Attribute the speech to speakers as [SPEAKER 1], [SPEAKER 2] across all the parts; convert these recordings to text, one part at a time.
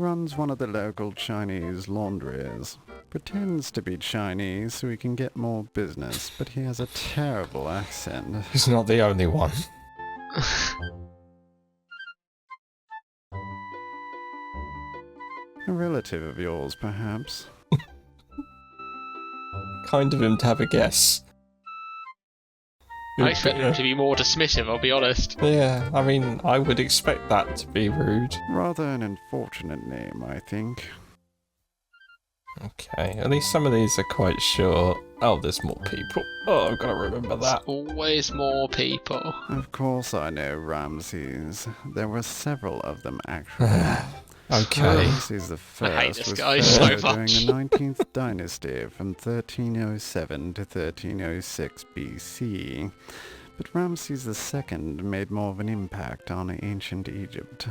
[SPEAKER 1] runs one of the local Chinese laundries. Pretends to be Chinese so he can get more business, but he has a terrible accent.
[SPEAKER 2] He's not the only one.
[SPEAKER 1] A relative of yours, perhaps?
[SPEAKER 2] Kind of him to have a guess.
[SPEAKER 3] I expect him to be more dismissive, I'll be honest.
[SPEAKER 2] Yeah, I mean, I would expect that to be rude.
[SPEAKER 1] Rather an unfortunate name, I think.
[SPEAKER 2] Okay, at least some of these are quite short. Oh, there's more people. Oh, I've got to remember that.
[SPEAKER 3] Always more people.
[SPEAKER 1] Of course I know Ramses. There were several of them, actually.
[SPEAKER 2] Okay.
[SPEAKER 1] Ramses the
[SPEAKER 3] I hate
[SPEAKER 1] First
[SPEAKER 3] this
[SPEAKER 1] was
[SPEAKER 3] guy so
[SPEAKER 1] pharaoh during
[SPEAKER 3] much.
[SPEAKER 1] the 19th dynasty from 1307 to 1306 BC. But Ramses II made more of an impact on ancient Egypt.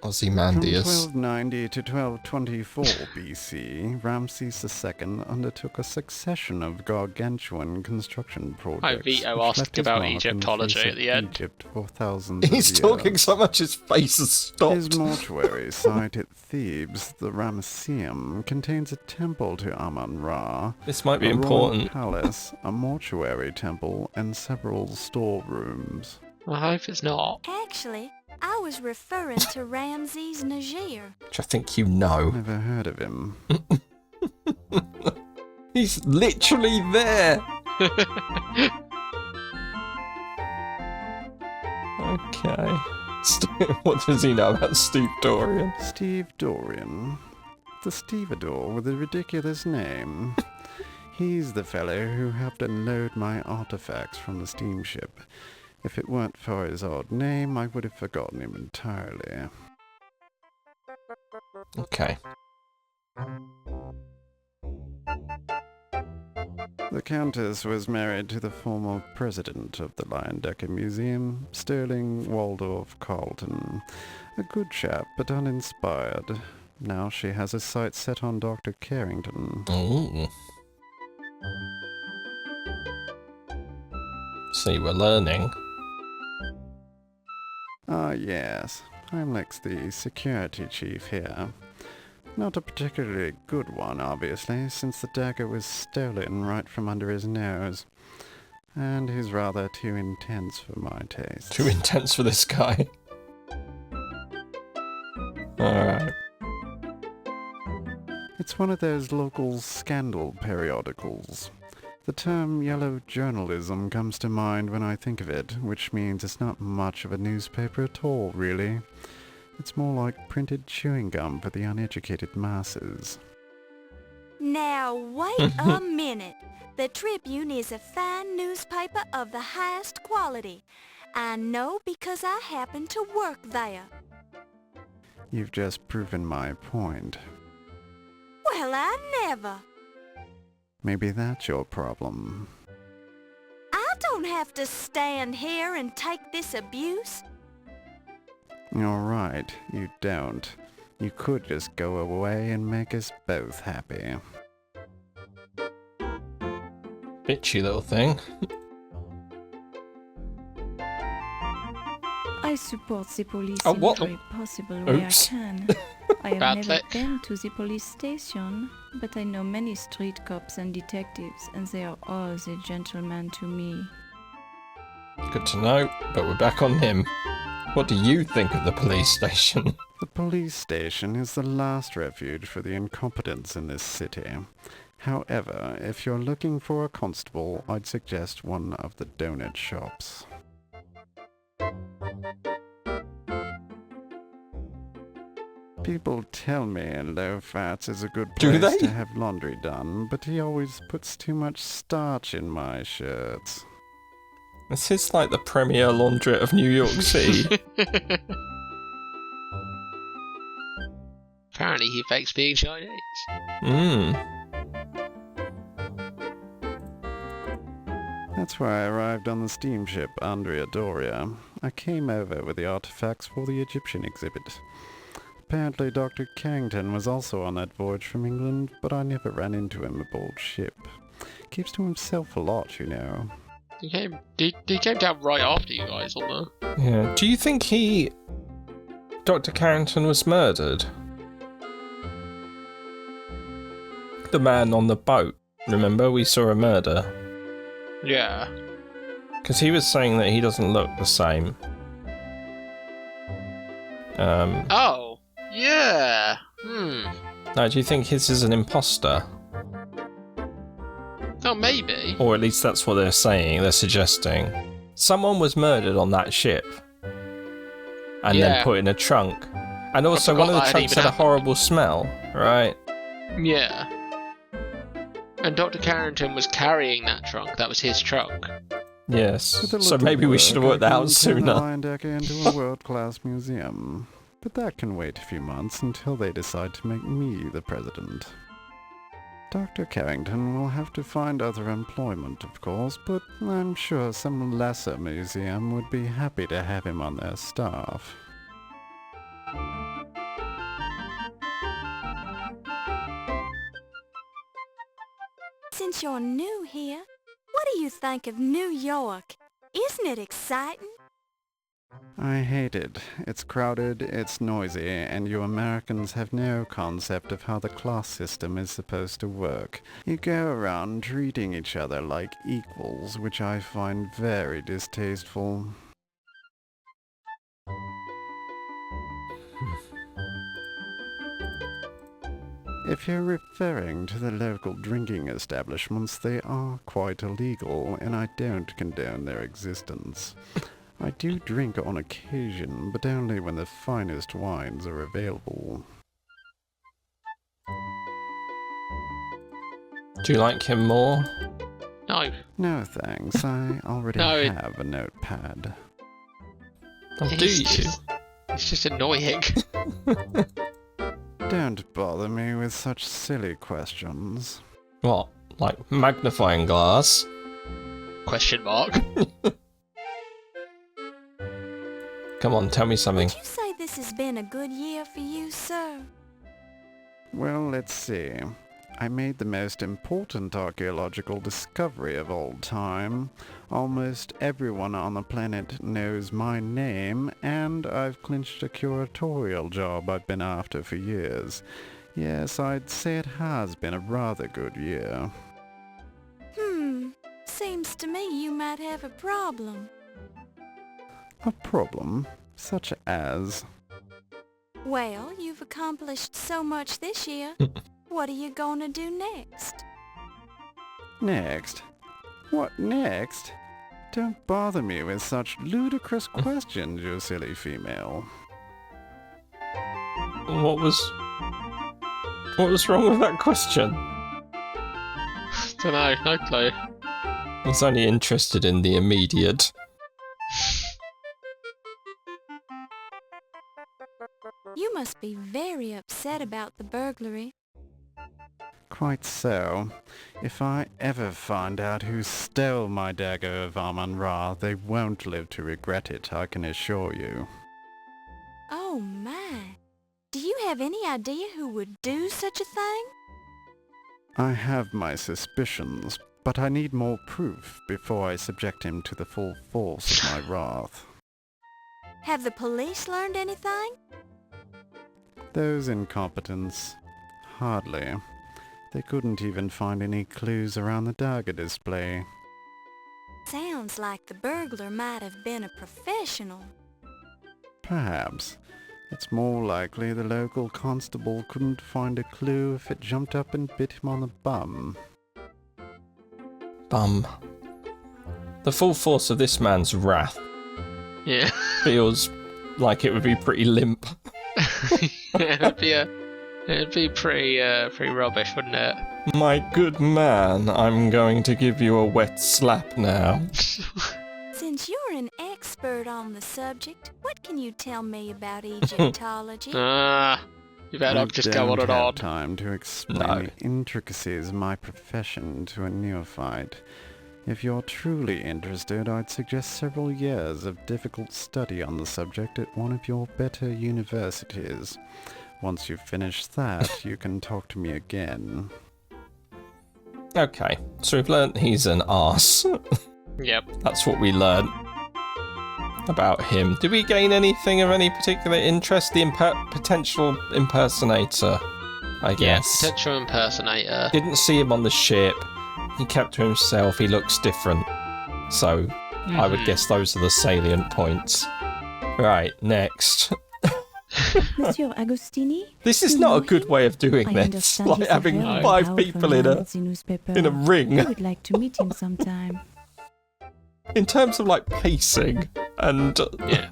[SPEAKER 1] From
[SPEAKER 2] Ozymandias.
[SPEAKER 1] 1290 to 1224 BC, Ramses II undertook a succession of gargantuan construction projects.
[SPEAKER 3] I veto
[SPEAKER 1] which
[SPEAKER 3] asking
[SPEAKER 1] left his
[SPEAKER 3] about
[SPEAKER 1] mark on the
[SPEAKER 3] Egyptology
[SPEAKER 1] face
[SPEAKER 3] at
[SPEAKER 1] of
[SPEAKER 3] the end.
[SPEAKER 1] Egypt for thousands of
[SPEAKER 2] He's
[SPEAKER 1] years.
[SPEAKER 2] talking so much his face has stopped.
[SPEAKER 1] His mortuary site at Thebes, the Ramesseum, contains a temple to Amon-Ra,
[SPEAKER 2] This might be
[SPEAKER 1] a royal
[SPEAKER 2] important.
[SPEAKER 1] palace, a mortuary temple, and several storerooms.
[SPEAKER 3] I hope it's not.
[SPEAKER 4] Actually, I was referring to Ramses Niger.
[SPEAKER 2] Which I think you know.
[SPEAKER 1] Never heard of him.
[SPEAKER 2] He's literally there. Okay. What does he know about Steve Dorian?
[SPEAKER 1] Steve Dorian. The stevedore with a ridiculous name. He's the fellow who helped unload my artifacts from the steamship. If it weren't for his odd name, I would have forgotten him entirely.
[SPEAKER 2] Okay.
[SPEAKER 1] The Countess was married to the former president of the Leyendecker Museum, Sterling Waldorf Carlton. A good chap, but uninspired. Now she has her sights set on Dr. Carrington.
[SPEAKER 2] Ooh. See, we're learning.
[SPEAKER 1] Ah, yes. Heimlich's the security chief here. Not a particularly good one, obviously, since the dagger was stolen right from under his nose. And he's rather too intense for my taste.
[SPEAKER 2] Too intense for this guy. Alright.
[SPEAKER 1] It's one of those local scandal periodicals. The term yellow journalism comes to mind when I think of it, which means it's not much of a newspaper at all, really. It's more like printed chewing gum for the uneducated masses.
[SPEAKER 4] Now, wait a minute. The Tribune is a fine newspaper of the highest quality. I know because I happen to work there.
[SPEAKER 1] You've just proven my point.
[SPEAKER 4] Well, I never.
[SPEAKER 1] Maybe that's your problem.
[SPEAKER 4] I don't have to stand here and take this abuse.
[SPEAKER 1] You're right, you don't. You could just go away and make us both happy.
[SPEAKER 2] Bitchy little thing.
[SPEAKER 5] I support the police
[SPEAKER 2] Oh,
[SPEAKER 5] in
[SPEAKER 2] what?
[SPEAKER 5] every possible way
[SPEAKER 2] Oops.
[SPEAKER 5] I can. I have
[SPEAKER 3] Bad
[SPEAKER 5] never
[SPEAKER 3] flick.
[SPEAKER 5] been to the police station, but I know many street cops and detectives, and they are all the gentlemen to me.
[SPEAKER 2] Good to know, but we're back on him. What do you think of the police station?
[SPEAKER 1] The police station is the last refuge for the incompetents in this city. However, if you're looking for a constable, I'd suggest one of the donut shops. People tell me Low Fats is a good
[SPEAKER 2] Do
[SPEAKER 1] place
[SPEAKER 2] they?
[SPEAKER 1] to have laundry done, but he always puts too much starch in my shirts.
[SPEAKER 2] This is like the premier laundrette of New York City.
[SPEAKER 3] Apparently he fakes being Chinese.
[SPEAKER 1] That's why I arrived on the steamship Andrea Doria. I came over with the artifacts for the Egyptian exhibit. Apparently Dr. Carrington was also on that voyage from England, but I never ran into him aboard ship. Keeps to himself a lot, you know.
[SPEAKER 3] He came down right after you guys on the...
[SPEAKER 2] Yeah. Do you think Dr. Carrington was murdered? like the man on the boat. Remember, we saw a murder.
[SPEAKER 3] Yeah.
[SPEAKER 2] Because he was saying that he doesn't look the same.
[SPEAKER 3] Oh, yeah.
[SPEAKER 2] Now, do you think his is an imposter?
[SPEAKER 3] Oh, maybe.
[SPEAKER 2] Or at least that's what they're saying, they're suggesting. Someone was murdered on that ship. And then put in a trunk. And also, one of the trunks had a horrible smell, right?
[SPEAKER 3] Yeah. And Dr. Carrington was carrying that trunk. That was his trunk.
[SPEAKER 2] Yes. So maybe we should have worked that out sooner.
[SPEAKER 1] Leyendecker into a world-class museum. But that can wait a few months until they decide to make me the president. Dr. Carrington will have to find other employment, of course, but I'm sure some lesser museum would be happy to have him on their staff.
[SPEAKER 4] Since you're new here, what do you think of New York? Isn't it exciting?
[SPEAKER 1] I hate it. It's crowded, it's noisy, and you Americans have no concept of how the class system is supposed to work. You go around treating each other like equals, which I find very distasteful. If you're referring to the local drinking establishments, they are quite illegal, and I don't condone their existence. I do drink on occasion, but only when the finest wines are available.
[SPEAKER 2] Do you like him more?
[SPEAKER 3] No.
[SPEAKER 1] No thanks, I already have a notepad.
[SPEAKER 2] Oh, do you?
[SPEAKER 3] It's just annoying.
[SPEAKER 1] Don't bother me with such silly questions.
[SPEAKER 2] What? Like magnifying glass?
[SPEAKER 3] Question mark.
[SPEAKER 2] Come on, tell me something.
[SPEAKER 4] Would you say this has been a good year for you, sir?
[SPEAKER 1] Well, let's see. I made the most important archaeological discovery of all time. Almost everyone on the planet knows my name, and I've clinched a curatorial job I've been after for years. Yes, I'd say it has been a rather good year.
[SPEAKER 4] Seems to me you might have a problem.
[SPEAKER 1] A problem? Such as?
[SPEAKER 4] Well, you've accomplished so much this year. What are you gonna do next?
[SPEAKER 1] Next? What next? Don't bother me with such ludicrous questions, you silly female.
[SPEAKER 2] What was wrong with that question?
[SPEAKER 3] Dunno, no clue.
[SPEAKER 2] I was only interested in the immediate.
[SPEAKER 4] You must be very upset about the burglary.
[SPEAKER 1] Quite so. If I ever find out who stole my Dagger of Amon, they won't live to regret it, I can assure you.
[SPEAKER 4] Oh my. Do you have any idea who would do such a thing?
[SPEAKER 1] I have my suspicions, but I need more proof before I subject him to the full force of my wrath.
[SPEAKER 4] Have the police learned anything?
[SPEAKER 1] Those incompetents? Hardly. They couldn't even find any clues around the dagger display.
[SPEAKER 4] Sounds like the burglar might have been a professional.
[SPEAKER 1] Perhaps. It's more likely the local constable couldn't find a clue if it jumped up and bit him on the bum.
[SPEAKER 2] Bum. The full force of this man's wrath feels like it would be pretty limp.
[SPEAKER 3] It'd be pretty rubbish, wouldn't it?
[SPEAKER 2] My good man, I'm going to give you a wet slap now.
[SPEAKER 4] Since you're an expert on the subject, what can you tell me about Egyptology?
[SPEAKER 3] You better not just go on and on.
[SPEAKER 1] I don't have time to explain the intricacies of my profession to a neophyte. If you're truly interested, I'd suggest several years of difficult study on the subject at one of your better universities. Once you've finished that, you can talk to me again.
[SPEAKER 2] Okay, so we've learnt he's an arse.
[SPEAKER 3] Yep.
[SPEAKER 2] That's what we learnt about him. Did we gain anything of any particular interest? The potential impersonator I guess.
[SPEAKER 3] Potential impersonator.
[SPEAKER 2] Didn't see him on the ship. He kept to himself. He looks different. So, I would guess those are the salient points. Right, next.
[SPEAKER 5] Monsieur Agostini?
[SPEAKER 2] This is not a good way of doing this. Like having 5 people in a ring.
[SPEAKER 5] I would like to meet him sometime.
[SPEAKER 2] In terms of like pacing and
[SPEAKER 3] Yeah.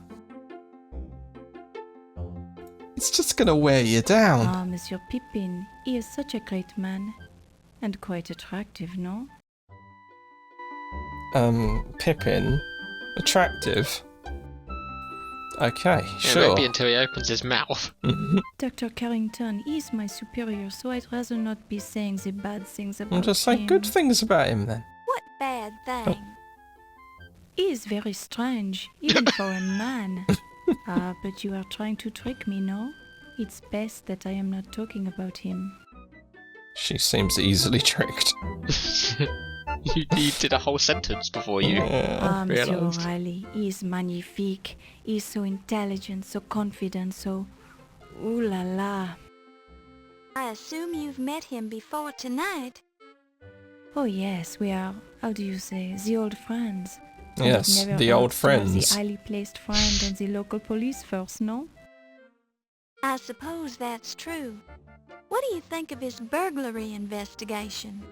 [SPEAKER 2] it's just gonna wear you down.
[SPEAKER 5] Ah, Monsieur Pippin, he is such a great man. And quite attractive, no?
[SPEAKER 2] Pippin, attractive. Okay,
[SPEAKER 3] Yeah,
[SPEAKER 2] sure.
[SPEAKER 3] maybe until he opens his mouth.
[SPEAKER 5] Dr. Carrington, he is my superior, so I'd rather not be saying the bad things about him.
[SPEAKER 2] I'll just say good things about him then.
[SPEAKER 4] What bad thing?
[SPEAKER 5] He is very strange, even for a man. Ah, but you are trying to trick me, no? It's best that I am not talking about him.
[SPEAKER 2] She seems easily tricked.
[SPEAKER 3] You did a whole sentence before you
[SPEAKER 5] Ah, Monsieur
[SPEAKER 3] realised.
[SPEAKER 5] O'Reilly, he is magnifique. He is so intelligent, so confident, so... Ooh la la.
[SPEAKER 4] I assume you've met him before tonight.
[SPEAKER 5] Oh yes, we are, how do you say, the old friends. And
[SPEAKER 2] Yes,
[SPEAKER 5] I've never
[SPEAKER 2] the
[SPEAKER 5] heard
[SPEAKER 2] old
[SPEAKER 5] some of
[SPEAKER 2] friends.
[SPEAKER 5] The highly placed friend and the local police force, no?
[SPEAKER 4] I suppose that's true. What do you think of his burglary investigation?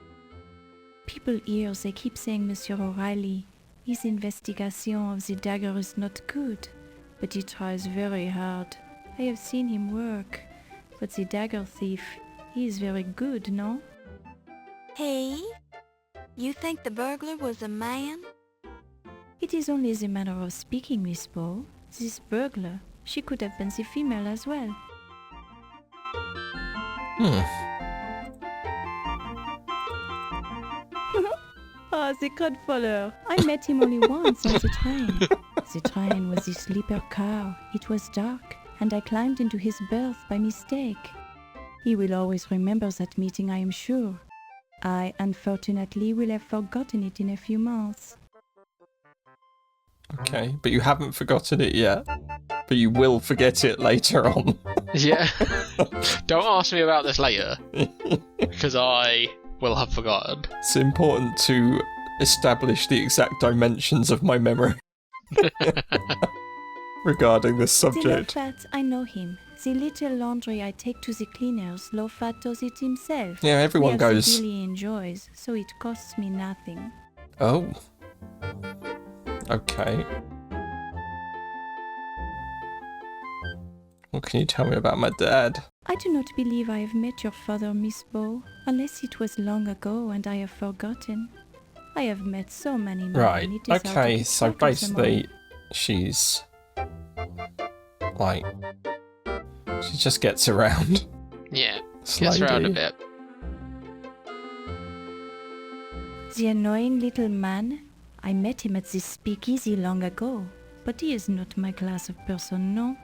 [SPEAKER 5] People here, they keep saying Monsieur O'Reilly, his investigation of the dagger is not good, but he tries very hard. I have seen him work, but the dagger thief, he is very good, no?
[SPEAKER 4] He? You think the burglar was a man?
[SPEAKER 5] It is only the manner of speaking, Miss Bow. This burglar, she could have been the female as well. Ah, the Godfather. I met him only once on the train. The train was a sleeper car. It was dark, and I climbed into his berth by mistake. He will always remember that meeting, I am sure. I, unfortunately, will have forgotten it in a few months.
[SPEAKER 2] Okay, but you haven't forgotten it yet. But you will forget it later on.
[SPEAKER 3] Yeah. Don't ask me about this later, because I will have forgotten.
[SPEAKER 2] It's important to establish the exact dimensions of my memory regarding this
[SPEAKER 5] The
[SPEAKER 2] subject.
[SPEAKER 5] low-fat, I know him. The little laundry I take to the cleaners, low-fat does it himself.
[SPEAKER 2] Yeah, everyone
[SPEAKER 5] Where
[SPEAKER 2] goes.
[SPEAKER 5] he really enjoys, so it costs me nothing.
[SPEAKER 2] Oh. Okay. What can you tell me about my dad?
[SPEAKER 5] I do not believe I have met your father, Miss Bow, unless it was long ago and I have forgotten. I have met so many men.
[SPEAKER 2] Right,
[SPEAKER 5] it is hard to
[SPEAKER 2] okay,
[SPEAKER 5] keep
[SPEAKER 2] so
[SPEAKER 5] track of them
[SPEAKER 2] basically she's like she just gets around.
[SPEAKER 3] Yeah,
[SPEAKER 2] Slowly.
[SPEAKER 3] gets around a bit.
[SPEAKER 5] all. The annoying little man, I met him at this speakeasy long ago, but he is not my class of person, no.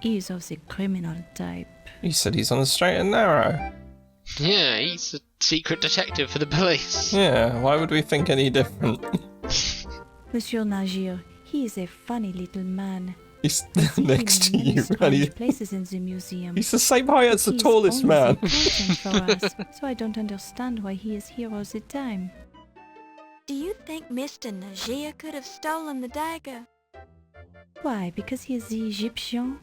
[SPEAKER 5] He is of the criminal type.
[SPEAKER 2] He said he's on the straight and narrow.
[SPEAKER 3] Yeah, he's a secret detective for the police.
[SPEAKER 2] Yeah, why would we think any different?
[SPEAKER 5] Monsieur Nagir, he is a funny little man.
[SPEAKER 2] He's
[SPEAKER 5] See him
[SPEAKER 2] next
[SPEAKER 5] in
[SPEAKER 2] to
[SPEAKER 5] many
[SPEAKER 2] you, and
[SPEAKER 5] strange places in the museum.
[SPEAKER 2] he's the same height as the
[SPEAKER 5] He is
[SPEAKER 2] tallest
[SPEAKER 5] only
[SPEAKER 2] man.
[SPEAKER 5] the content for us, so I don't understand why he is here all the time.
[SPEAKER 4] Do you think Mr. Najir could have stolen the dagger?
[SPEAKER 5] Why? Because he is the Egyptian?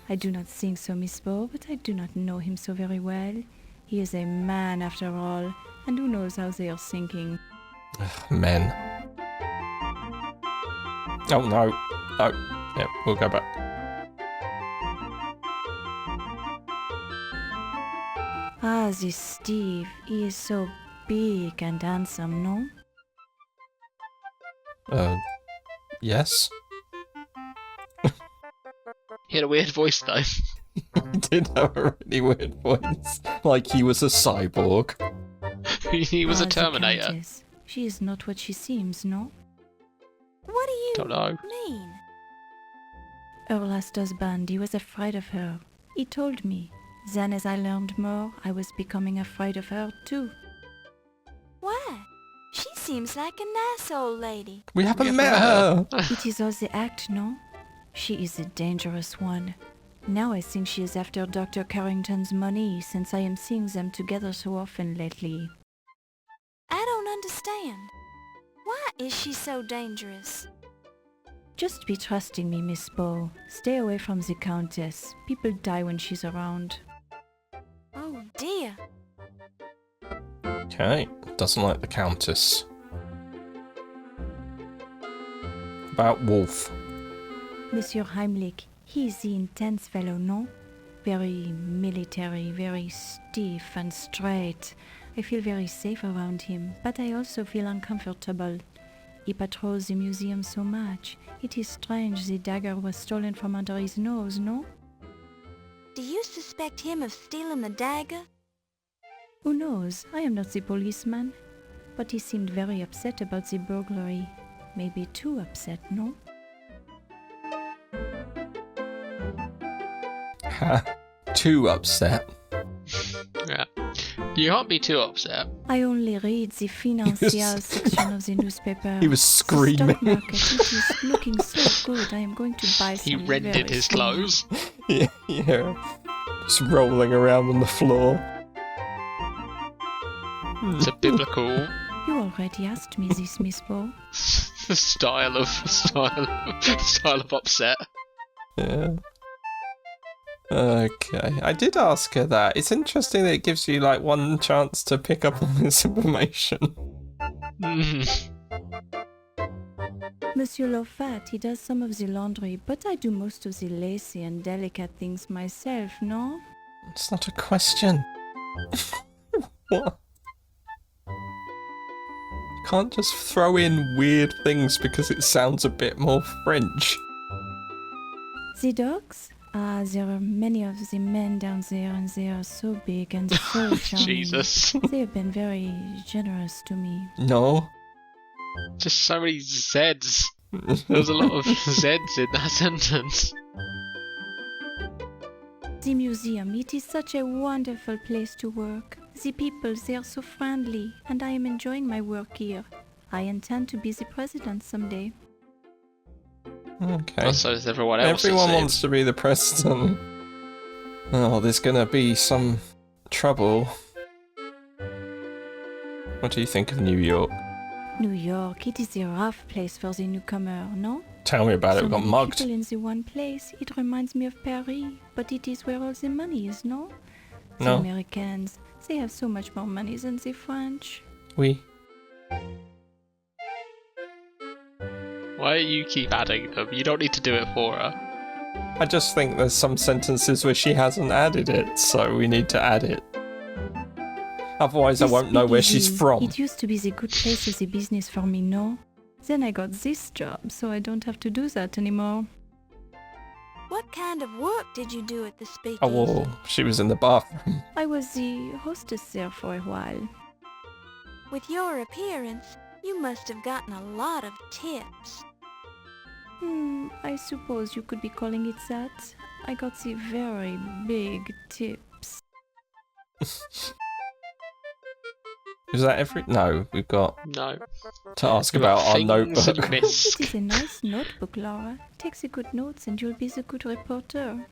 [SPEAKER 5] I do not think so, Miss Bow, but I do not know him so very well. He is a man after all, and who knows how they are thinking.
[SPEAKER 2] Men. Oh no. Oh, yeah, we'll go back.
[SPEAKER 5] Ah, this Steve, he is so big and handsome, no?
[SPEAKER 2] Yes.
[SPEAKER 3] He had a weird voice though.
[SPEAKER 2] He did have a really weird voice. Like he was a cyborg.
[SPEAKER 3] He was
[SPEAKER 5] Ah,
[SPEAKER 3] a
[SPEAKER 5] the
[SPEAKER 3] Terminator.
[SPEAKER 5] Countess. She is not what she seems, no?
[SPEAKER 4] What do you
[SPEAKER 3] Don't know.
[SPEAKER 4] mean?
[SPEAKER 5] Her last husband, he was afraid of her. He told me. Then as I learned more, I was becoming afraid of her too.
[SPEAKER 4] Why? She seems like a nice old lady.
[SPEAKER 2] We haven't
[SPEAKER 3] Yeah,
[SPEAKER 2] met her.
[SPEAKER 5] It is all the act, no? She is a dangerous one. Now I think she is after Dr. Carrington's money, since I am seeing them together so often lately.
[SPEAKER 4] I don't understand. Why is she so dangerous?
[SPEAKER 5] Just be trusting me, Miss Bow. Stay away from the Countess. People die when she's around.
[SPEAKER 4] Oh dear.
[SPEAKER 2] Okay, doesn't like the Countess. About Wolf.
[SPEAKER 5] Monsieur Heimlich, he is the intense fellow, no? Very military, very stiff and straight. I feel very safe around him, but I also feel uncomfortable. He patrols the museum so much. It is strange the dagger was stolen from under his nose, no?
[SPEAKER 4] Do you suspect him of stealing the dagger?
[SPEAKER 5] Who knows? I am not the policeman. But he seemed very upset about the burglary. Maybe too upset, no?
[SPEAKER 2] Ha. Too upset.
[SPEAKER 3] Yeah. You can't be too upset.
[SPEAKER 5] I only read the financial section of the newspaper.
[SPEAKER 2] He was screaming.
[SPEAKER 5] The stock market, it is looking so good. I am going to buy some.
[SPEAKER 3] He rented his
[SPEAKER 5] soon.
[SPEAKER 3] clothes.
[SPEAKER 2] Yeah. Just rolling around on the floor.
[SPEAKER 3] It's a biblical
[SPEAKER 5] You already asked me this, Miss Bow.
[SPEAKER 3] style of upset.
[SPEAKER 2] Yeah. Okay. I did ask her that. It's interesting that it gives you like one chance to pick up on this information.
[SPEAKER 5] Monsieur Lofat, he does some of the laundry, but I do most of the lacy and delicate things myself, no?
[SPEAKER 2] It's not a question. What? You can't just throw in weird things because it sounds a bit more French.
[SPEAKER 5] The dogs? Ah, there are many of the men down there, and they are so big and so charming.
[SPEAKER 3] Jesus.
[SPEAKER 5] They have been very generous to me.
[SPEAKER 2] No.
[SPEAKER 3] Just so many Zs. There's a lot of Zs in that sentence.
[SPEAKER 5] The museum, it is such a wonderful place to work. The people, they are so friendly, and I am enjoying my work here. I intend to be the president someday.
[SPEAKER 2] Okay.
[SPEAKER 3] Well, so is everyone else.
[SPEAKER 2] Everyone
[SPEAKER 3] it
[SPEAKER 2] wants
[SPEAKER 3] seems.
[SPEAKER 2] to be the president. Oh, there's gonna be some trouble. What do you think of New York?
[SPEAKER 5] New York, it is a rough place for the newcomer, no?
[SPEAKER 2] Tell me about it.
[SPEAKER 5] So
[SPEAKER 2] We got
[SPEAKER 5] many
[SPEAKER 2] mugged.
[SPEAKER 5] people in the one place. It reminds me of Paris, but it is where all the money is, no? The
[SPEAKER 2] No.
[SPEAKER 5] Americans, they have so much more money than the French.
[SPEAKER 2] We.
[SPEAKER 3] Why do you keep adding them? You don't need to do it for her.
[SPEAKER 2] I just think there's some sentences where she hasn't added it, so we need to add it. Otherwise, I
[SPEAKER 5] This
[SPEAKER 2] won't know where she's
[SPEAKER 5] BBG,
[SPEAKER 2] from.
[SPEAKER 5] It used to be the good place of the business for me, no? Then I got this job, so I don't have to do that anymore.
[SPEAKER 4] What kind of work did you do at the speakeasy?
[SPEAKER 2] Oh, well, she was in the bathroom.
[SPEAKER 5] I was the hostess there for a while.
[SPEAKER 4] With your appearance, you must have gotten a lot of tips.
[SPEAKER 5] I suppose you could be calling it that. I got the very big tips.
[SPEAKER 2] Is that every... No, we've got
[SPEAKER 3] No.
[SPEAKER 2] to ask about our
[SPEAKER 3] Things
[SPEAKER 2] notebook.
[SPEAKER 3] missed.
[SPEAKER 5] It is a nice notebook, Laura. Take the good notes and you'll be the good reporter.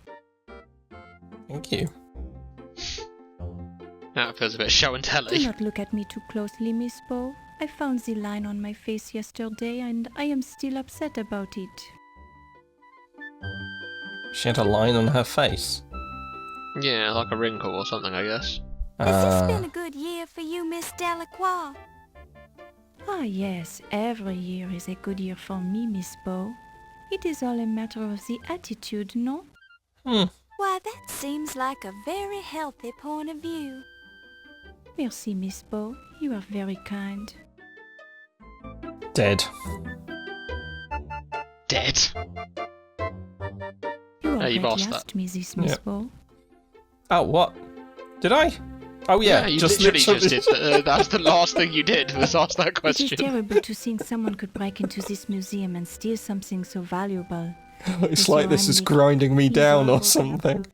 [SPEAKER 2] Thank you.
[SPEAKER 3] Now it feels a bit show and
[SPEAKER 5] Do
[SPEAKER 3] telly.
[SPEAKER 5] not look at me too closely, Miss Bow. I found the line on my face yesterday and I am still upset about it.
[SPEAKER 2] She had a line on her face.
[SPEAKER 3] Yeah, like a wrinkle or something, I guess.
[SPEAKER 4] Has this been a good year for you, Miss Delacroix?
[SPEAKER 5] Ah yes, every year is a good year for me, Miss Bow. It is all a matter of the attitude, no?
[SPEAKER 2] Hmm.
[SPEAKER 4] Why, that seems like a very healthy point of view.
[SPEAKER 5] Merci, Miss Bow. You are very kind.
[SPEAKER 2] Dead.
[SPEAKER 3] Dead.
[SPEAKER 5] You
[SPEAKER 3] you've
[SPEAKER 5] already
[SPEAKER 3] asked that.
[SPEAKER 5] asked me this, Miss
[SPEAKER 2] Yep.
[SPEAKER 5] Bow.
[SPEAKER 2] Oh, what? Did I? Oh, yeah.
[SPEAKER 3] you
[SPEAKER 2] just
[SPEAKER 3] literally just did. That's the last thing you did, was ask that
[SPEAKER 5] It is
[SPEAKER 3] question.
[SPEAKER 5] terrible to think someone could break into this museum and steal something so valuable.
[SPEAKER 2] It's
[SPEAKER 5] Monsieur
[SPEAKER 2] like this is
[SPEAKER 5] Heimlich,
[SPEAKER 2] grinding me
[SPEAKER 5] he is
[SPEAKER 2] down
[SPEAKER 5] all
[SPEAKER 2] or something.
[SPEAKER 5] about